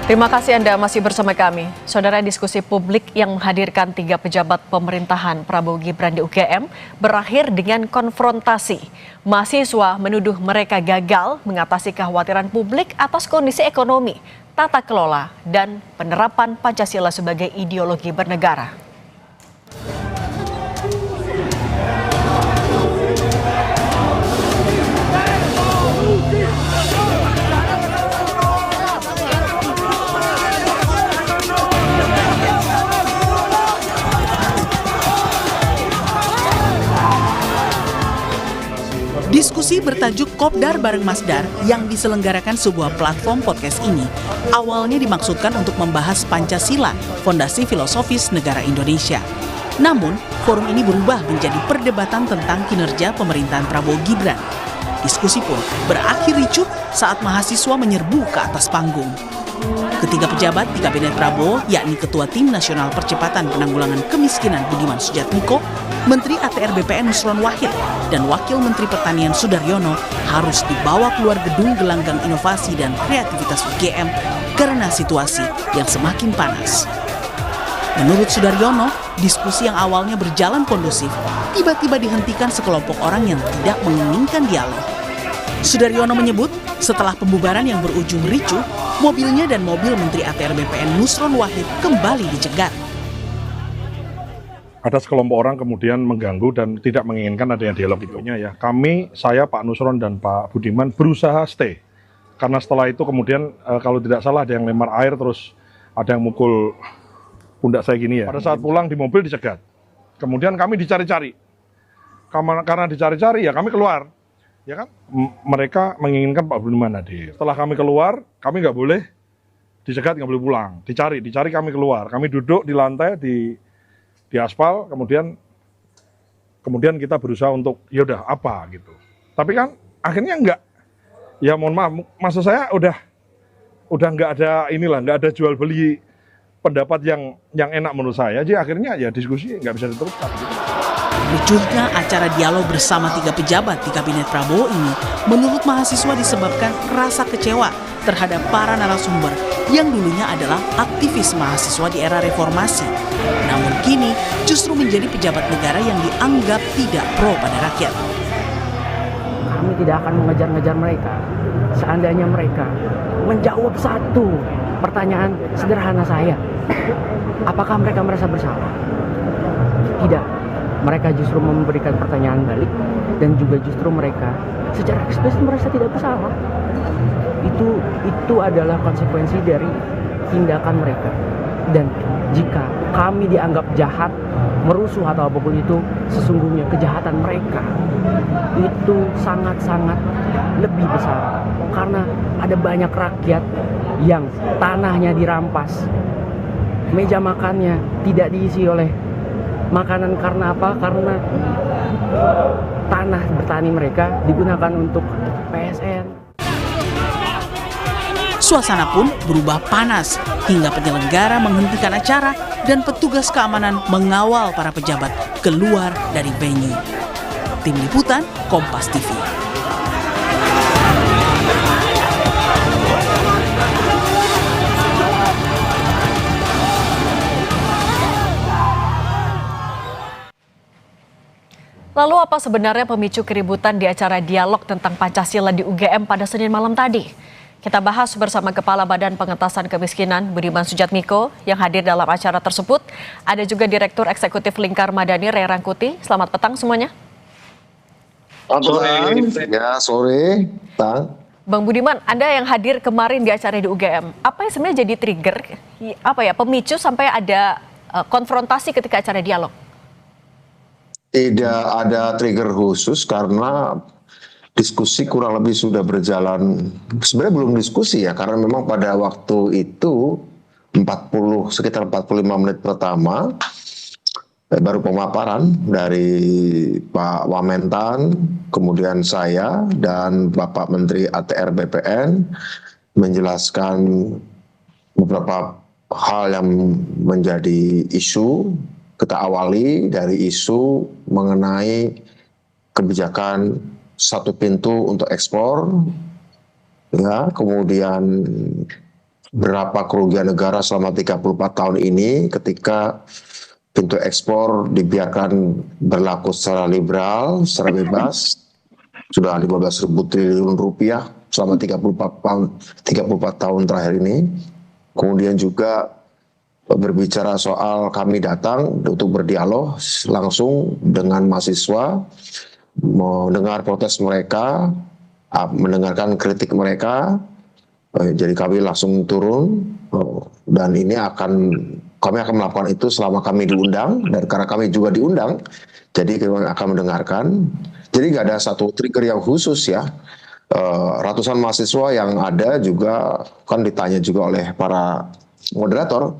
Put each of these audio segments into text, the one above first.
Terima kasih Anda masih bersama kami. Saudara, diskusi publik yang menghadirkan 3 pejabat pemerintahan Prabowo Gibran di UGM berakhir dengan konfrontasi. Mahasiswa menuduh mereka gagal mengatasi kekhawatiran publik atas kondisi ekonomi, tata kelola, dan penerapan Pancasila sebagai ideologi bernegara. Diskusi bertajuk Kopdar bareng Masdar yang diselenggarakan sebuah platform podcast ini awalnya dimaksudkan untuk membahas Pancasila, fondasi filosofis negara Indonesia. Namun, forum ini berubah menjadi perdebatan tentang kinerja pemerintahan Prabowo Gibran. Diskusi pun berakhir ricuh saat mahasiswa menyerbu ke atas panggung. Ketiga pejabat di Kabinet Prabowo, yakni Ketua Tim Nasional Percepatan Penanggulangan Kemiskinan Budiman Sujatmiko, Menteri ATR BPN Nusron Wahid, dan Wakil Menteri Pertanian Sudaryono harus dibawa keluar gedung gelanggang inovasi dan kreativitas UGM karena situasi yang semakin panas. Menurut Sudaryono, diskusi yang awalnya berjalan kondusif tiba-tiba dihentikan sekelompok orang yang tidak menginginkan dialog. Sudaryono menyebut setelah pembubaran yang berujung ricuh, mobilnya dan mobil Menteri ATR BPN Nusron Wahid kembali dicegat. Ada sekelompok orang kemudian mengganggu dan tidak menginginkan adanya dialog itu. Ya, saya, Pak Nusron dan Pak Budiman berusaha stay. Karena setelah itu kemudian kalau tidak salah ada yang lempar air, terus ada yang mukul pundak saya gini ya. Pada saat pulang di mobil dicegat. Kemudian kami dicari-cari. Karena dicari-cari ya kami keluar. Ya kan? Mereka menginginkan Pak Budiman hadir. Setelah kami keluar, kami nggak boleh dicegat, nggak boleh pulang. Dicari kami keluar. Kami duduk di lantai di aspal, kemudian kita berusaha untuk ya udah apa gitu. Tapi kan akhirnya enggak. Ya mohon maaf, maksud saya udah nggak ada nggak ada jual beli pendapat yang enak menurut saya. Jadi akhirnya ya diskusi nggak bisa diteruskan. Gitu. Ricuhnya acara dialog bersama 3 pejabat di Kabinet Prabowo ini menurut mahasiswa disebabkan rasa kecewa terhadap para narasumber yang dulunya adalah aktivis mahasiswa di era reformasi. Namun kini justru menjadi pejabat negara yang dianggap tidak pro pada rakyat. Kami tidak akan mengejar-ngejar mereka. Seandainya mereka menjawab satu pertanyaan sederhana saya, apakah mereka merasa bersalah? Tidak. Mereka justru memberikan pertanyaan balik dan juga justru mereka secara eksplisit merasa tidak bersalah. Itu adalah konsekuensi dari tindakan mereka. Dan jika kami dianggap jahat, merusuh atau apapun itu, sesungguhnya kejahatan mereka itu sangat-sangat lebih besar. Karena ada banyak rakyat yang tanahnya dirampas, meja makannya tidak diisi oleh makanan. Karena apa? Karena tanah bertani mereka digunakan untuk PSN. Suasana pun berubah panas hingga penyelenggara menghentikan acara dan petugas keamanan mengawal para pejabat keluar dari venue. Tim Liputan Kompas TV. Lalu apa sebenarnya pemicu keributan di acara dialog tentang Pancasila di UGM pada Senin malam tadi? Kita bahas bersama Kepala Badan Pengentasan Kemiskinan Budiman Sujatmiko yang hadir dalam acara tersebut. Ada juga Direktur Eksekutif Lingkar Madani Ray Rangkuti. Selamat petang semuanya. Sore. Bang Budiman, Anda yang hadir kemarin di acara di UGM, apa yang sebenarnya jadi trigger, pemicu sampai ada konfrontasi ketika acara dialog? Tidak ada trigger khusus karena diskusi kurang lebih sudah berjalan. Sebenarnya belum diskusi ya, karena memang pada waktu itu sekitar 45 menit pertama baru pemaparan dari Pak Wamentan, kemudian saya dan Bapak Menteri ATR BPN menjelaskan beberapa hal yang menjadi isu. Kita awali dari isu mengenai kebijakan satu pintu untuk ekspor, ya, kemudian berapa kerugian negara selama 34 tahun ini ketika pintu ekspor dibiarkan berlaku secara liberal, secara bebas. Sudah 15.000 triliun rupiah selama 34 tahun terakhir ini. Kemudian juga berbicara soal kami datang untuk berdialog langsung dengan mahasiswa, mendengar protes mereka, mendengarkan kritik mereka. Jadi kami langsung turun dan ini kami akan melakukan itu selama kami diundang, dan karena kami juga diundang, jadi kami akan mendengarkan. Jadi nggak ada satu trigger yang khusus ya. Ratusan mahasiswa yang ada juga kan ditanya juga oleh para moderator.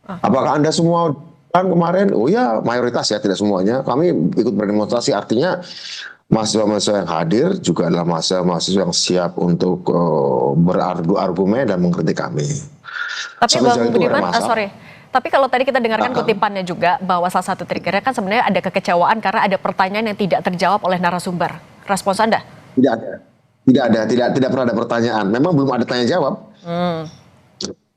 Apakah Anda semua kan kemarin? Oh ya, mayoritas ya, tidak semuanya. Kami ikut berdemonstrasi, artinya mahasiswa-mahasiswa yang hadir juga adalah mahasiswa yang siap untuk berargumen dan mengkritik kami. Tapi Sampai Bang sejauh itu Budiman, nggak ada masalah. sorry. Tapi kalau tadi kita dengarkan kutipannya juga bahwa salah satu triggernya kan sebenarnya ada kekecewaan karena ada pertanyaan yang tidak terjawab oleh narasumber. Respons Anda? Tidak pernah ada pertanyaan. Memang belum ada tanya jawab.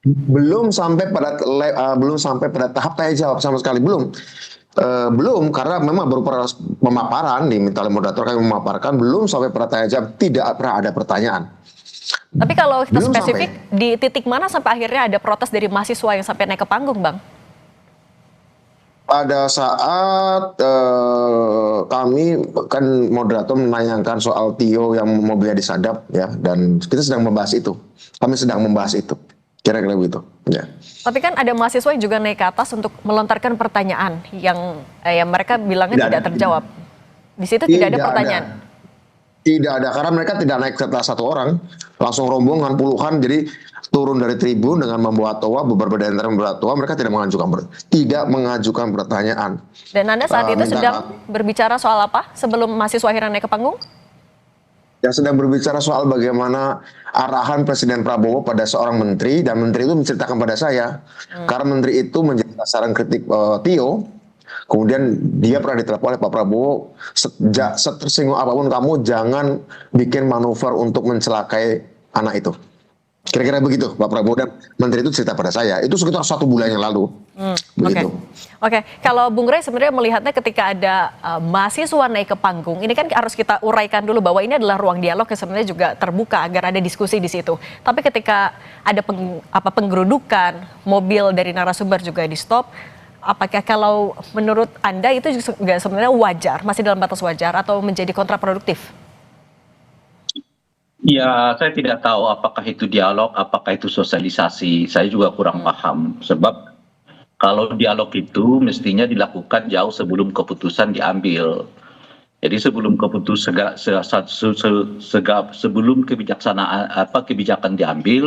Belum sampai pada tahap tanya jawab sama sekali, belum. Belum, karena memang baru pemaparan, diminta oleh moderator kami memaparkan, belum sampai pada tanya jawab, tidak pernah ada pertanyaan. Tapi kalau kita Belum spesifik, di titik mana sampai akhirnya ada protes dari mahasiswa yang sampai naik ke panggung, Bang? Pada saat kami kan moderator menanyakan soal Tio yang mobilnya disadap ya, dan kita sedang membahas itu. Kami sedang membahas itu. Kira-kira begitu. Ya. Tapi kan ada mahasiswa yang juga naik ke atas untuk melontarkan pertanyaan yang mereka bilangnya tidak terjawab. Di situ tidak ada pertanyaan. Tidak ada, karena mereka tidak naik setelah satu orang, langsung rombongan puluhan, jadi turun dari tribun dengan membawa toa, beberapa dari antara membawa toa, mereka tidak mengajukan pertanyaan. Dan Anda saat itu sedang berbicara soal apa sebelum mahasiswa akhirnya naik ke panggung? Yang sedang berbicara soal bagaimana arahan Presiden Prabowo pada seorang menteri, dan menteri itu menceritakan pada saya, karena menteri itu menjadi sasaran kritik Tio. Kemudian dia pernah ditelepon oleh Pak Prabowo, setersinggung apapun kamu jangan bikin manuver untuk mencelakai anak itu. Kira-kira begitu Pak Prabowo, dan menteri itu cerita pada saya. Itu sekitar 1 bulan yang lalu. Begitu. Oke. Kalau Bung Rey sebenarnya melihatnya ketika ada mahasiswa naik ke panggung, ini kan harus kita uraikan dulu bahwa ini adalah ruang dialog yang sebenarnya juga terbuka agar ada diskusi di situ. Tapi ketika ada penggerudukan, mobil dari narasumber juga di stop, apakah kalau menurut Anda itu juga sebenarnya wajar, masih dalam batas wajar atau menjadi kontraproduktif? Ya, saya tidak tahu apakah itu dialog, apakah itu sosialisasi. Saya juga kurang paham. Sebab kalau dialog itu mestinya dilakukan jauh sebelum keputusan diambil. Jadi sebelum sebelum kebijakan diambil,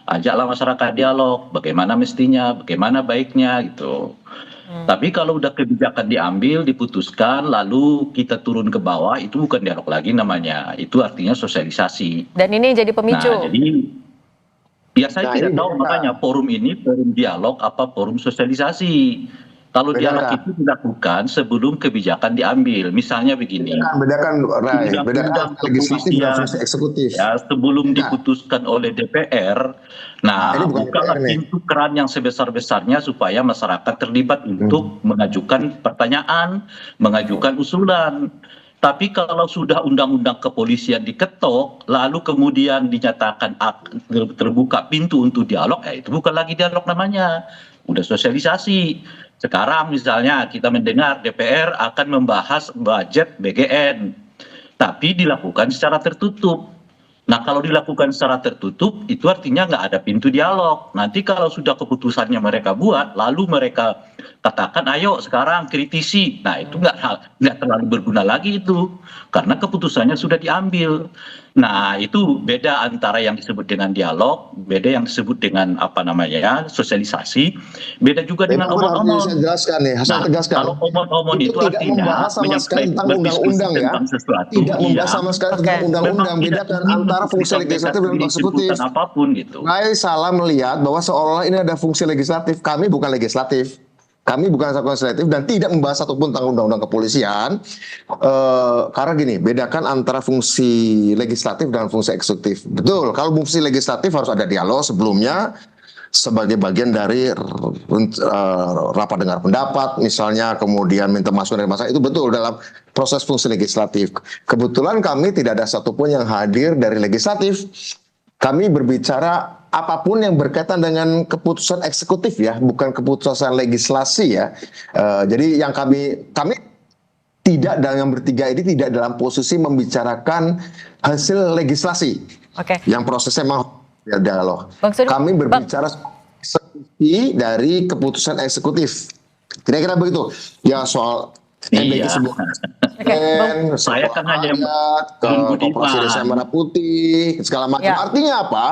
ajaklah masyarakat dialog. Bagaimana mestinya, bagaimana baiknya gitu. Tapi kalau udah kebijakan diambil, diputuskan, lalu kita turun ke bawah, itu bukan dialog lagi namanya. Itu artinya sosialisasi. Dan ini jadi pemicu. Nah, jadi ya saya tidak tahu makanya forum ini forum dialog apa forum sosialisasi. Kalau dialog itu dilakukan sebelum kebijakan diambil. Misalnya begini. Bedakan legislatif dan fungsi eksekutif. Ya, sebelum diputuskan oleh DPR, bukalah pintu keran yang sebesar-besarnya supaya masyarakat terlibat untuk mengajukan pertanyaan, mengajukan usulan. Tapi kalau sudah undang-undang kepolisian diketok, lalu kemudian dinyatakan terbuka pintu untuk dialog, itu bukan lagi dialog namanya, udah sosialisasi. Sekarang misalnya kita mendengar DPR akan membahas budget BGN, tapi dilakukan secara tertutup. Nah kalau dilakukan secara tertutup itu artinya nggak ada pintu dialog. Nanti kalau sudah keputusannya mereka buat, lalu mereka katakan ayo sekarang kritisi. Nah itu nggak terlalu berguna lagi itu, karena keputusannya sudah diambil. Nah itu beda antara yang disebut dengan dialog, beda yang disebut dengan sosialisasi, beda juga dengan omong-omong. Saya jelaskan nih, saya tegaskan. Kalau omong-omong itu tidak artinya membahas sama sekali tentang undang-undang ya. Tidak membahas sama sekali tentang undang-undang, bedakan antara fungsi legislatif dan eksekutif. Apapun gitu. Saya salah melihat bahwa seolah-olah ini ada fungsi legislatif. Kami bukan legislatif. Kami bukan instansi legislatif dan tidak membahas satupun tentang undang-undang kepolisian. Karena gini, bedakan antara fungsi legislatif dan fungsi eksekutif. Betul, kalau fungsi legislatif harus ada dialog sebelumnya sebagai bagian dari rapat dengar pendapat, misalnya, kemudian minta masukan dari masyarakat, itu betul dalam proses fungsi legislatif. Kebetulan kami tidak ada satupun yang hadir dari legislatif. Kami berbicara apapun yang berkaitan dengan keputusan eksekutif ya, bukan keputusan legislasi ya. Jadi yang kami tidak, dalam bertiga ini tidak dalam posisi membicarakan hasil legislasi. Oke. Yang prosesnya memang dialog. Kami berbicara eksekusi dari keputusan eksekutif. Kira-kira begitu. Ya soal MBG sebuah saya kan hanya Koperasi Desa Merah Putih segala macam. Ya. Artinya apa?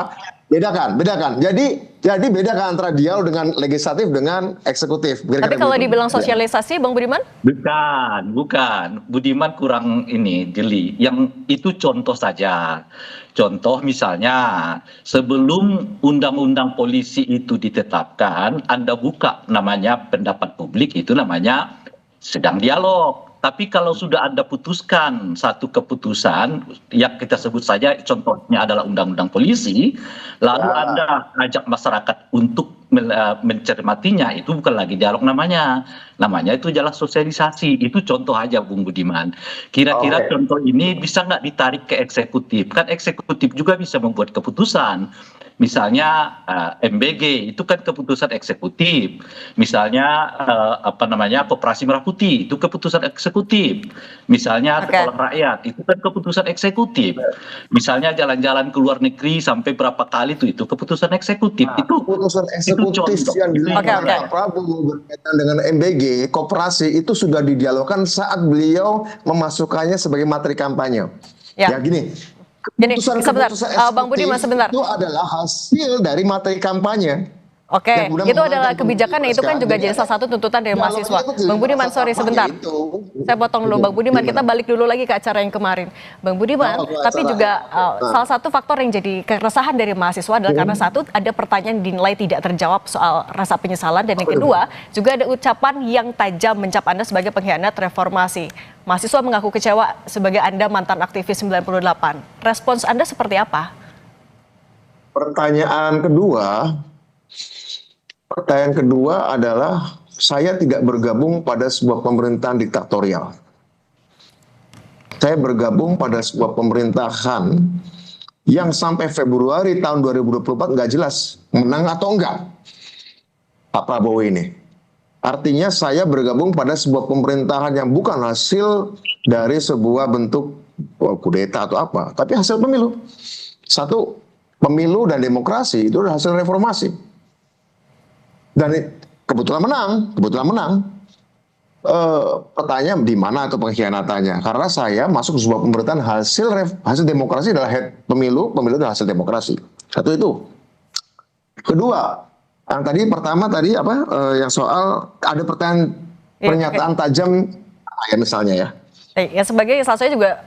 Bedakan. Jadi bedakan antara dialog dengan legislatif dengan eksekutif. Tapi kalau dibilang sosialisasi, Bang Budiman? Bukan. Budiman kurang jeli. Yang itu contoh saja. Contoh misalnya, sebelum undang-undang polisi itu ditetapkan, Anda buka namanya pendapat publik, itu namanya sedang dialog. Tapi kalau sudah Anda putuskan satu keputusan, yang kita sebut saja contohnya adalah undang-undang polisi, lalu Anda ajak masyarakat untuk mencermatinya, itu bukan lagi dialog namanya. Namanya itu adalah sosialisasi. Itu contoh aja Bung Budiman. Kira-kira contoh ini bisa nggak ditarik ke eksekutif? Kan eksekutif juga bisa membuat keputusan. Misalnya MBG itu kan keputusan eksekutif. Misalnya Koperasi Merah Putih itu keputusan eksekutif. Misalnya Sekolah Rakyat itu kan keputusan eksekutif. Misalnya jalan-jalan ke luar negeri sampai berapa kali itu keputusan eksekutif. Itu keputusan eksekutif yang dilakukan Pak Prabowo berkaitan dengan MBG, Koperasi itu sudah didialogkan saat beliau memasukkannya sebagai materi kampanye. Ya gini. Sebentar, Bang Budiman sebentar. Itu adalah hasil dari materi kampanye. Oke, itu adalah kebijakan, itu kan juga jadi salah satu tuntutan dari mahasiswa. Bang Budiman, sorry sebentar. Saya potong dulu Bang Budiman, kita balik dulu lagi ke acara yang kemarin. Bang Budiman, tapi juga salah satu faktor yang jadi keresahan dari mahasiswa adalah karena satu, ada pertanyaan dinilai tidak terjawab soal rasa penyesalan, dan yang kedua, juga ada ucapan yang tajam mencap Anda sebagai pengkhianat reformasi. Mahasiswa mengaku kecewa sebagai Anda mantan aktivis 98. Respons Anda seperti apa? Pertanyaan kedua adalah saya tidak bergabung pada sebuah pemerintahan diktatorial. Saya bergabung pada sebuah pemerintahan yang sampai Februari tahun 2024 nggak jelas menang atau enggak Pak Prabowo ini. Artinya saya bergabung pada sebuah pemerintahan yang bukan hasil dari sebuah bentuk kudeta atau apa, tapi hasil pemilu. Satu, pemilu dan demokrasi itu adalah hasil reformasi. Dan kebetulan menang. Pertanyaan di mana itu pengkhianatannya? Karena saya masuk sebuah pemerintahan hasil demokrasi adalah pemilu adalah hasil demokrasi. Satu itu. Kedua, yang pertama tadi yang soal ada pertanyaan pernyataan tajam ya misalnya ya. Ya sebagai salah saya juga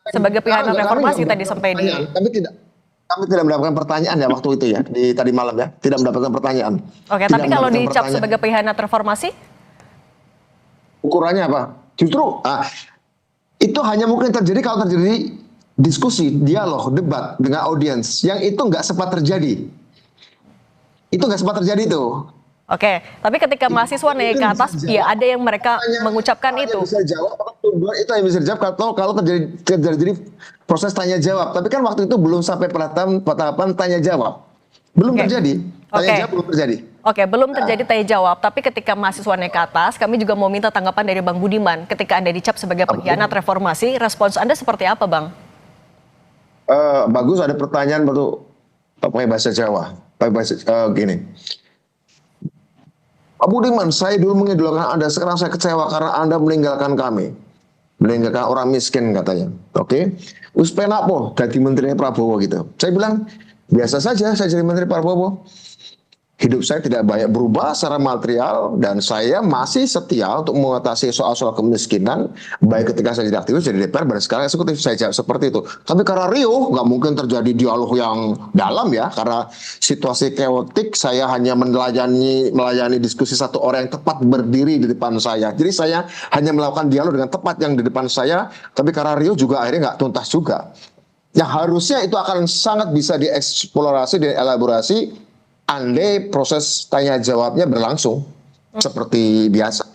sebagai pengkhianat reformasi tadi sampai di. Kami tidak mendapatkan pertanyaan ya waktu itu ya, di tadi malam ya, tidak mendapatkan pertanyaan. Oke, tapi kalau dicap sebagai pengkhianat reformasi? Ukurannya apa? Justru itu hanya mungkin terjadi kalau terjadi diskusi, dialog, debat dengan audiens, yang itu nggak sempat terjadi. Itu nggak sempat terjadi tuh. Oke, tapi ketika mahasiswa naik ke atas, ya ada yang mereka mengucapkan itu. Bisa jawab, itu yang bisa dijawab kalau terjadi proses tanya jawab. Tapi kan waktu itu belum sampai tahapan tanya jawab. Belum terjadi. Tanya jawab belum terjadi. Oke, belum terjadi tanya jawab. Tapi ketika mahasiswa naik ke atas, kami juga mau minta tanggapan dari Bang Budiman. Ketika Anda dicap sebagai pengkhianat reformasi, respons Anda seperti apa, Bang? Bagus, ada pertanyaan pakai bahasa Jawa. Gini. Pak Budiman, saya dulu mengidolakan Anda, sekarang saya kecewa karena Anda meninggalkan kami. Meninggalkan orang miskin katanya. Oke. Wis penak po, jadi menterinya Prabowo gitu. Saya bilang, biasa saja saya jadi menteri Prabowo. hidup saya tidak banyak berubah secara material dan saya masih setia untuk mengatasi soal-soal kemiskinan baik ketika saya jadi aktivis, jadi DPR, dan sekarang eksekutif. Saya jawab seperti itu. Tapi karena Rio nggak mungkin terjadi dialog yang dalam ya, karena situasi keotik. Saya hanya melayani diskusi satu orang yang tepat berdiri di depan saya. Jadi saya hanya melakukan dialog dengan tepat yang di depan saya. Tapi karena Rio juga akhirnya nggak tuntas juga. Yang harusnya itu akan sangat bisa dieksplorasi dan elaborasi andai proses tanya jawabnya berlangsung seperti biasa.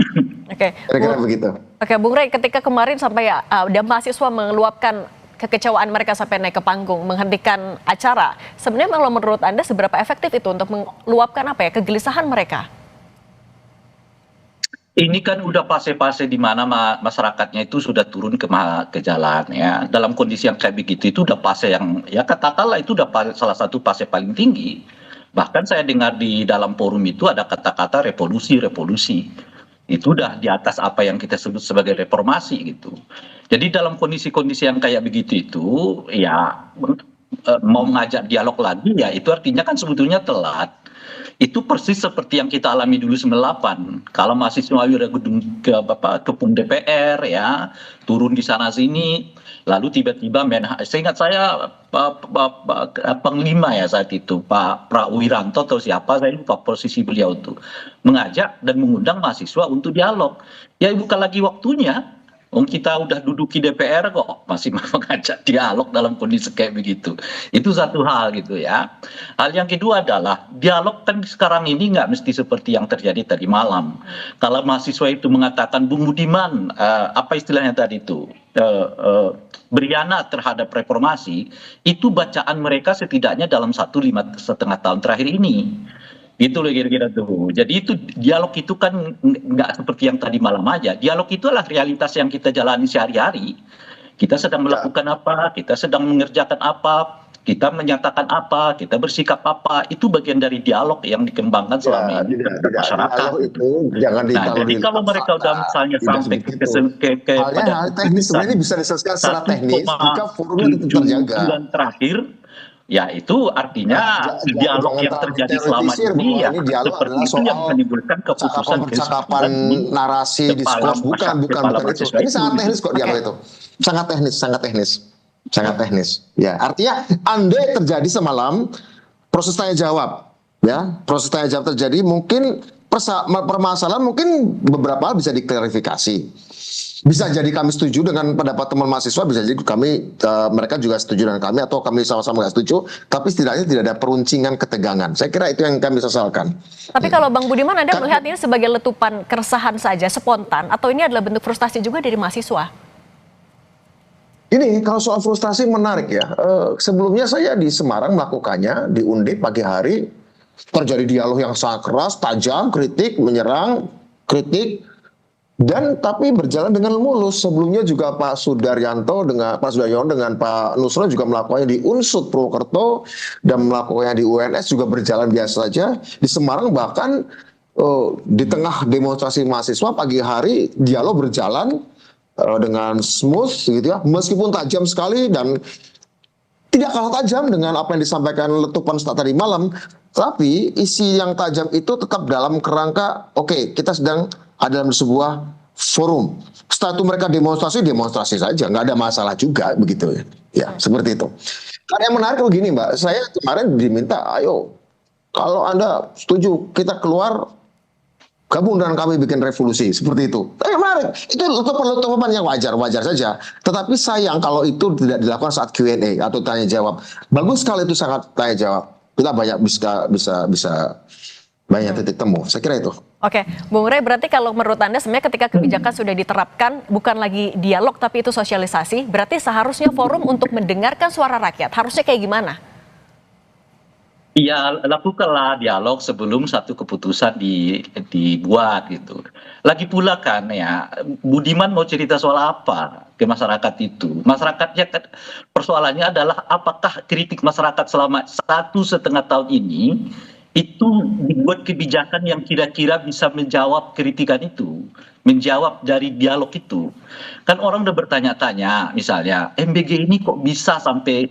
Oke. Kira-kira begitu. Oke, Bung Rey, ketika kemarin sampai ada mahasiswa meluapkan kekecewaan mereka sampai naik ke panggung, menghentikan acara, sebenarnya kalau menurut Anda seberapa efektif itu untuk meluapkan kegelisahan mereka? Ini kan udah fase-fase di mana masyarakatnya itu sudah turun ke jalan ya. Dalam kondisi yang kayak begitu itu udah fase yang ya katakanlah itu udah salah satu fase paling tinggi. Bahkan saya dengar di dalam forum itu ada kata-kata revolusi. Itu udah di atas apa yang kita sebut sebagai reformasi gitu. Jadi dalam kondisi-kondisi yang kayak begitu itu ya mau mengajak dialog lagi ya itu artinya kan sebetulnya telat. Itu persis seperti yang kita alami dulu 98. Kalau mahasiswa ada gedung ke PUM DPR ya, turun di sana sini, lalu tiba-tiba seingat saya Panglima ya saat itu, Pak Prawiranto atau siapa, saya lupa posisi beliau itu, mengajak dan mengundang mahasiswa untuk dialog. Ya bukan lagi waktunya. Kita udah duduk di DPR kok masih mengajak dialog dalam kondisi kayak begitu. Itu satu hal gitu ya. Hal yang kedua adalah dialog kan sekarang ini nggak mesti seperti yang terjadi tadi malam. Kalau mahasiswa itu mengatakan Bung Budiman, apa istilahnya tadi itu, berkhianat terhadap reformasi, itu bacaan mereka setidaknya dalam 1,5 tahun terakhir ini. Gitu loh kira-kira tuh. Jadi itu dialog itu kan nggak seperti yang tadi malam aja. Dialog itu adalah realitas yang kita jalani sehari-hari. Kita sedang melakukan apa, kita sedang mengerjakan apa, kita menyatakan apa, kita bersikap apa. Itu bagian dari dialog yang dikembangkan selama ini terhadap masyarakat. Itu jangan Jadi kalau mereka udah misalnya sampai ke hal teknis sebenarnya bisa diselesaikan secara teknis jika forumnya tetap terjaga. Bulan terakhir. Ya itu artinya dialog yang terjadi selama ini ya seperti itu yang menimbulkan keputusan percakapan narasi diskurs bukan itu. Ini sangat teknis kok dialog itu. Sangat teknis. Ya, artinya andai terjadi semalam proses tanya jawab, ya. Proses tanya jawab terjadi mungkin permasalahan mungkin beberapa hal bisa diklarifikasi. Bisa jadi kami setuju dengan pendapat teman mahasiswa, bisa jadi mereka juga setuju dengan kami atau kami sama-sama nggak setuju, tapi setidaknya tidak ada peruncingan ketegangan. Saya kira itu yang kami sesalkan. Tapi kalau Bang Budiman, Anda melihat ini sebagai letupan keresahan saja, spontan, atau ini adalah bentuk frustasi juga dari mahasiswa? Ini kalau soal frustasi menarik ya. Sebelumnya saya di Semarang melakukannya, di Undip pagi hari, terjadi dialog yang sangat keras, tajam, kritik, menyerang, kritik, dan tapi berjalan dengan mulus. Sebelumnya juga Pak Sudaryono dengan Pak Nusron juga melakukannya di Unsud Purwokerto dan melakukannya di UNS juga berjalan biasa saja. Di Semarang bahkan di tengah demonstrasi mahasiswa pagi hari dialog berjalan dengan smooth gitu ya, meskipun tajam sekali dan tidak kalah tajam dengan apa yang disampaikan letupan tadi malam, tapi isi yang tajam itu tetap dalam kerangka oke, kita sedang ada dalam sebuah forum. Setelah itu mereka demonstrasi saja, nggak ada masalah juga begitu ya, seperti itu. Karena yang menarik begini Mbak, saya kemarin diminta, ayo kalau Anda setuju kita keluar gabung dengan kami bikin revolusi seperti itu. Menarik, itu letupan yang wajar saja. Tetapi sayang kalau itu tidak dilakukan saat Q&A atau tanya jawab. Bagus sekali itu sangat tanya jawab. Kita banyak bisa banyak titik temu. Saya kira itu. Oke, Bung Rey, berarti kalau menurut Anda sebenarnya ketika kebijakan sudah diterapkan bukan lagi dialog tapi itu sosialisasi, berarti seharusnya forum untuk mendengarkan suara rakyat. Harusnya kayak gimana? Iya, lakukanlah dialog sebelum satu keputusan dibuat gitu. Lagi pula kan ya, Budiman mau cerita soal apa ke masyarakat itu? Masyarakatnya persoalannya adalah apakah kritik masyarakat selama 1,5 tahun ini itu dibuat kebijakan yang kira-kira bisa menjawab kritikan itu, menjawab dari dialog itu. Kan orang udah bertanya-tanya, misalnya MBG ini kok bisa sampai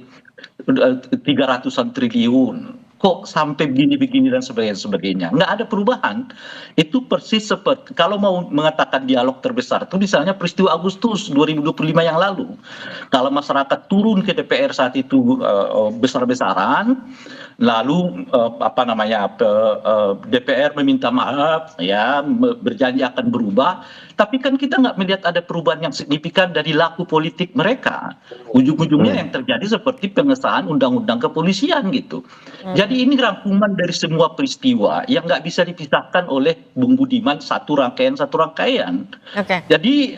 300-an triliun. kok sampai begini-begini dan sebagainya. Nggak ada perubahan. Itu persis seperti, kalau mau mengatakan dialog terbesar itu misalnya peristiwa Agustus 2025 yang lalu. Kalau masyarakat turun ke DPR saat itu besar-besaran, lalu DPR meminta maaf, ya berjanji akan berubah, tapi kan kita nggak melihat ada perubahan yang signifikan dari laku politik mereka. Ujung-ujungnya yang terjadi seperti pengesahan undang-undang kepolisian gitu. Jadi ini rangkuman dari semua peristiwa yang nggak bisa dipisahkan oleh Bung Budiman satu rangkaian. Jadi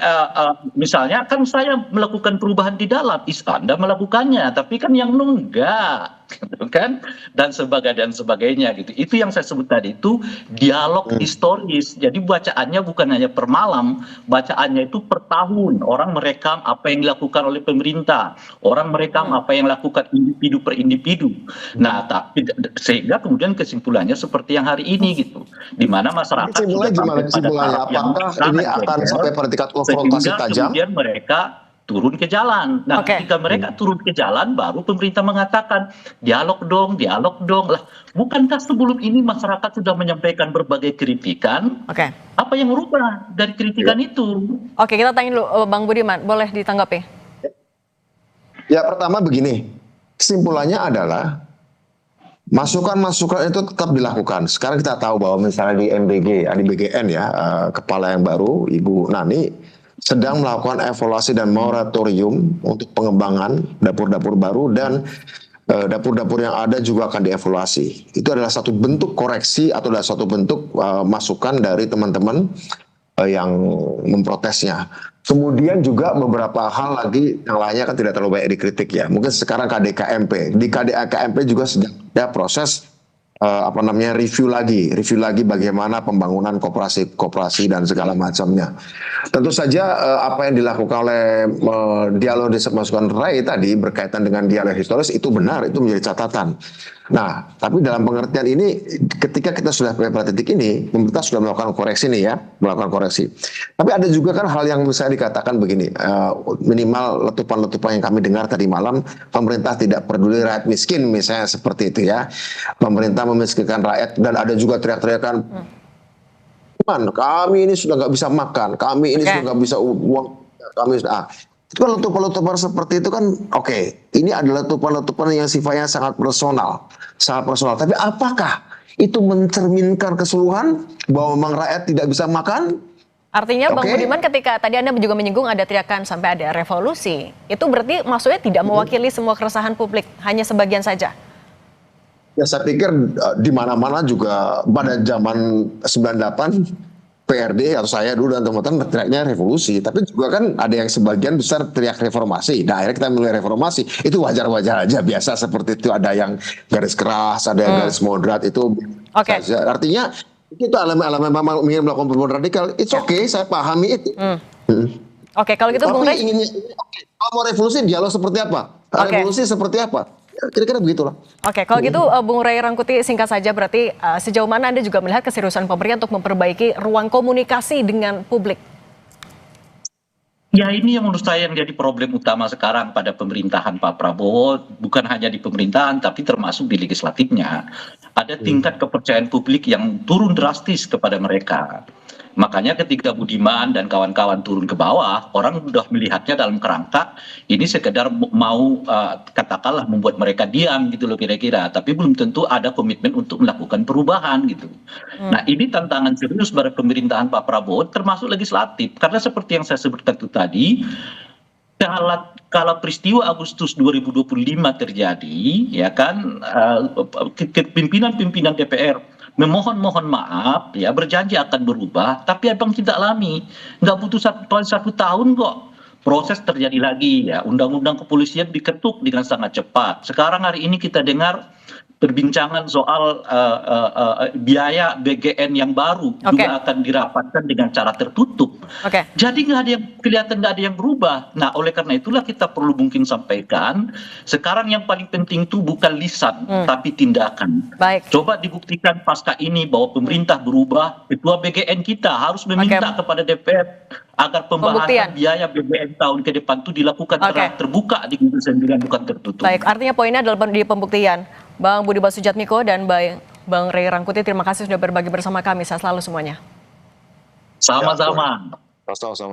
misalnya kan saya melakukan perubahan di dalam, Anda melakukannya, tapi kan yang enggak. Gitu kan, dan sebagainya gitu. Itu yang saya sebut tadi itu dialog historis. Jadi bacaannya bukan hanya per malam, bacaannya itu per tahun. Orang merekam apa yang dilakukan oleh pemerintah, orang merekam apa yang dilakukan individu per individu. Nah, tapi sehingga kemudian kesimpulannya seperti yang hari ini gitu, di mana masyarakat sudah sampai pada tahap yang ini akan sampai pada tingkat konfrontasi tajam. Kemudian mereka turun ke jalan. Nah, ketika mereka turun ke jalan, baru pemerintah mengatakan dialog dong. Lah, bukankah sebelum ini masyarakat sudah menyampaikan berbagai kritikan? Apa yang berubah dari kritikan itu? Oke, kita tanya dulu Bang Budiman, boleh ditanggapi? Ya, pertama begini, kesimpulannya adalah masukan-masukan itu tetap dilakukan. Sekarang kita tahu bahwa misalnya di BGN ya, kepala yang baru, Ibu Nani, sedang melakukan evaluasi dan moratorium untuk pengembangan dapur-dapur baru, dan dapur-dapur yang ada juga akan dievaluasi. Itu adalah satu bentuk koreksi atau adalah satu bentuk masukan dari teman-teman yang memprotesnya. Kemudian juga beberapa hal lagi yang lainnya kan tidak terlalu banyak dikritik ya. Mungkin sekarang KDKMP. Di KDKMP juga sedang ada proses review lagi bagaimana pembangunan koperasi dan segala macamnya. Tentu saja apa yang dilakukan oleh dialog desa masukan Rai tadi berkaitan dengan dialog historis itu benar, itu menjadi catatan. Nah, tapi dalam pengertian ini ketika kita sudah pada titik ini, pemerintah sudah melakukan koreksi nih ya, melakukan koreksi. Tapi ada juga kan hal yang misalnya dikatakan begini, minimal letupan-letupan yang kami dengar tadi malam, pemerintah tidak peduli rakyat miskin misalnya seperti itu ya. Pemerintah memiskinkan rakyat, dan ada juga teriak-teriakan, kami ini sudah nggak bisa makan, kami ini sudah nggak bisa uang, kami sudah. Itu kan letupan-letupan seperti itu kan, ini adalah letupan-letupan yang sifatnya sangat personal. Tapi apakah itu mencerminkan keseluruhan bahwa memang rakyat tidak bisa makan? Artinya Bang Budiman, ketika tadi Anda juga menyinggung ada teriakan sampai ada revolusi, itu berarti maksudnya tidak mewakili semua keresahan publik, hanya sebagian saja? Ya, saya pikir di mana-mana juga pada zaman 98 PRD atau saya dulu dan teman-teman teriaknya revolusi, tapi juga kan ada yang sebagian besar teriak reformasi. Nah, akhirnya kita mulai reformasi. Itu wajar-wajar aja, biasa seperti itu. Ada yang garis keras, ada yang garis moderat, itu saja. Artinya itu elemen memang ingin melakukan perubahan radikal. It's okay, saya pahami itu. Kalau gitu Bung Rey, kalau mau revolusi dialog seperti apa? Revolusi seperti apa? Kira-kira begitulah. Kalau gitu Bung Ray Rangkuti, singkat saja, berarti sejauh mana Anda juga melihat keseriusan pemerintah untuk memperbaiki ruang komunikasi dengan publik? Ya, ini yang menurut saya yang jadi problem utama sekarang pada pemerintahan Pak Prabowo, bukan hanya di pemerintahan tapi termasuk di legislatifnya. Ada tingkat kepercayaan publik yang turun drastis kepada mereka. Makanya ketika Budiman dan kawan-kawan turun ke bawah, orang sudah melihatnya dalam kerangka ini sekedar mau katakanlah membuat mereka diam gitu loh kira-kira, tapi belum tentu ada komitmen untuk melakukan perubahan gitu. Nah, ini tantangan serius pada pemerintahan Pak Prabowo termasuk legislatif, karena seperti yang saya sebutkan itu tadi, kalau peristiwa Agustus 2025 terjadi, ya kan, pimpinan-pimpinan DPR memohon maaf, ya berjanji akan berubah, tapi abang tidak alami, nggak butuh satu tahun kok, proses terjadi lagi ya, undang-undang kepolisian diketuk dengan sangat cepat. Sekarang hari ini kita dengar perbincangan soal biaya BGN yang baru juga akan dirapatkan dengan cara tertutup. Jadi kelihatan nggak ada yang berubah. Nah, oleh karena itulah kita perlu mungkin sampaikan, sekarang yang paling penting itu bukan lisan tapi tindakan. Coba dibuktikan pasca ini bahwa pemerintah berubah. Ketua BGN kita harus meminta kepada DPR agar pembahasan biaya BBM tahun ke depan itu dilakukan terbuka di Komisi 9, bukan tertutup. Artinya poinnya adalah di pembuktian. Bang Budi Basujatmiko dan Bang Ray Rangkuti, terima kasih sudah berbagi bersama kami. Sehat selalu semuanya. Sama-sama. Sama-sama.